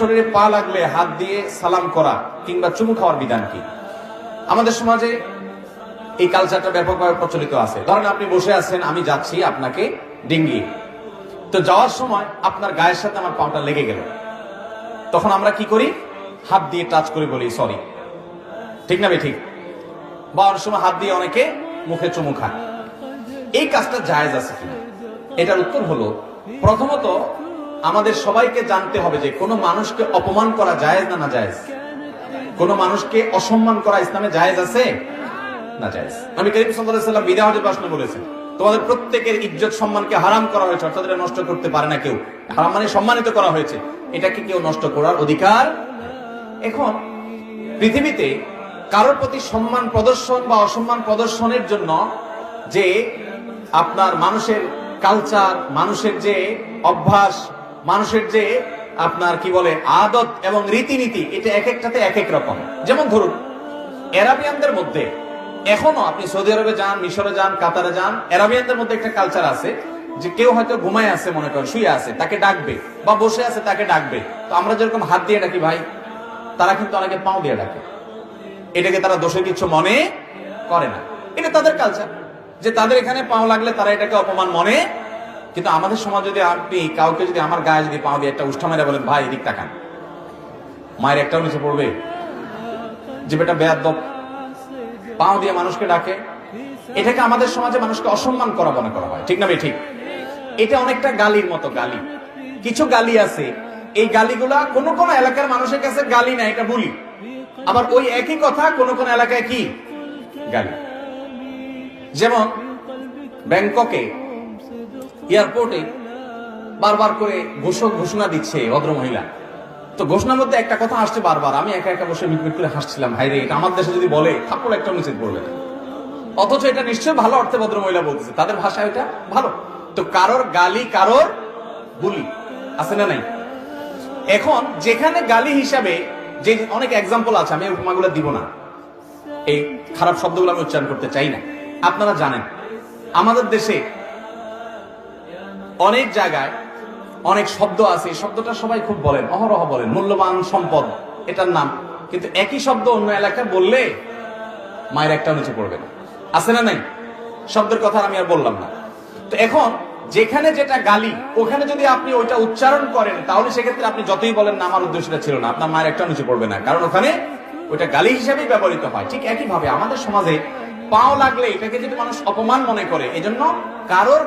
শরীরে পা লাগলে হাত দিয়ে সালাম করা কিংবা চুমু খাওয়ার বিধান কি? আমাদের সমাজে এই কালচারটা ব্যাপকভাবে প্রচলিত আছে। ধরেন আপনি বসে আছেন, আমি যাচ্ছি আপনাকে ডিঙ্গিয়ে, তো যাওয়ার সময় আপনার গায়ের সাথে আমার পাটা লেগে গেল, তখন আমরা কি করি? হাত দিয়ে টাচ করে বলি সরি, ঠিক না? ঠিক। বা অনেক সময় হাত দিয়ে অনেকে মুখে চুমু খায়। এই কাজটা জায়েজ আছে কিনা? এটার উত্তর হলো, প্রথমত আমাদের সবাইকে জানতে হবে যে কোনো মানুষকে অপমান করা জায়েজ না জায়েজ? কোন মানুষকে অসম্মান করা ইসলামে জায়েজ আছে না জায়েজ? নবী করিম সাল্লাল্লাহু আলাইহি ওয়াসাল্লাম বিদায় হজের ভাষণে বলেছেন, তোমাদের প্রত্যেকের ইজ্জত সম্মানকে হারাম করা হয়েছে, অর্থাৎ এটা নষ্ট করতে পারে না কেউ। হারাম মানে সম্মানিত করা হয়েছে, এটাকে কেউ নষ্ট করার অধিকার। এখন পৃথিবীতে কারোর প্রতি সম্মান প্রদর্শন বা অসম্মান প্রদর্শনের জন্য যে আপনার মানুষের কালচার, মানুষের যে অভ্যাস, মানুষের যে আপনার কি বলে আদত এবং রীতিনীতি, এটা এক একটাতে এক এক রকম। যেমন ধরুন আরাবিয়ানদের মধ্যে, এখনো আপনি সৌদি আরবে যান, মিশরে যান, কাতারে যান, আরাবিয়ানদের মধ্যে একটা কালচার আছে যে কেউ হয়তো ঘুমায় আছে, মনে করেন শুয়ে আছে, তাকে ডাকবে, বা বসে আছে তাকে ডাকবে। তো আমরা যেরকম হাত দিয়ে ডাকি ভাই, তারা কিন্তু অনেকে পাও দিয়ে ডাকে। এটাকে তারা দোষের কিছু মনে করে না, এটা তাদের কালচার, যে তাদের এখানে পাও লাগলে তারা এটাকে অপমান মনে। কিন্তু আমাদের সমাজ যদি আপনি কাউকে যদি আমার গায়ে যদি পাও দিয়ে একটা উষ্ঠা মেরে বলেন ভাই এদিক তাকান, মায়ের একটাও নিচে পড়বে যে বেটা বেয়াদব, পাও দিয়ে মানুষকে ডাকে, এটাকে আমাদের সমাজে মানুষকে অসম্মান করা মনে করা হয়, ঠিক না? ঠিক। এটা অনেকটা গালির মতো। গালি, কিছু গালি আছে, এই গালিগুলা কোন কোন এলাকার মানুষের কাছে গালি না, এটা বলি। আবার ওই একই কথা কোন কোন এলাকায় কি গালি। যেমন ব্যাংককে এয়ারপোর্টে বারবার করে ঘোষণা দিচ্ছে ভদ্র মহিলা, তো ঘোষণার মধ্যে একটা কথা আসছে বারবার, আমি একা একা বসে মিটমিট করে হাসছিলাম, হাই রে, এটা আমার দেশে যদি বলে থাপ্পড় একটা নিষেধ করবে না। অথচ এটা নিশ্চয়ই ভালো অর্থে ভদ্র মহিলা বলতেছে, তাদের ভাষায় এটা ভালো। তো কারোর গালি কারোর বুলি আছে না নাই? এখন যেখানে গালি হিসাবে যে অনেক এক্সাম্পল আছে, আমি উপমাগুলো দিব না, এই খারাপ শব্দগুলো আমি উচ্চারণ করতে চাই না। আপনারা জানেন আমাদের দেশে অনেক জায়গায় অনেক শব্দ আছে, এই শব্দটা সবাই খুব বলেন, অহরহ বলেন, মূল্যবান সম্পদ এটার নাম। কিন্তু একই শব্দ অন্য এলাকায় বললে মায়ের একটাও নিচে পড়বে না, আছে না নাই? শব্দের কথা আমি আর বললাম না। তো এখন যেখানে যেটা গালি, ওখানে যদি আপনি ওইটা উচ্চারণ করেন, তাহলে সেক্ষেত্রে আপনি যতই বলেন না আমার উদ্দেশ্যটা ছিল না, আপনার মায়ের একটাও নিচে পড়বে না, কারণ ওখানে ওইটা গালি হিসেবেই ব্যবহৃত হয়। ঠিক একই ভাবে আমাদের সমাজে পাও লাগলে এটাকে যদি মানুষ অপমান মনে করে, এজন্য কারোর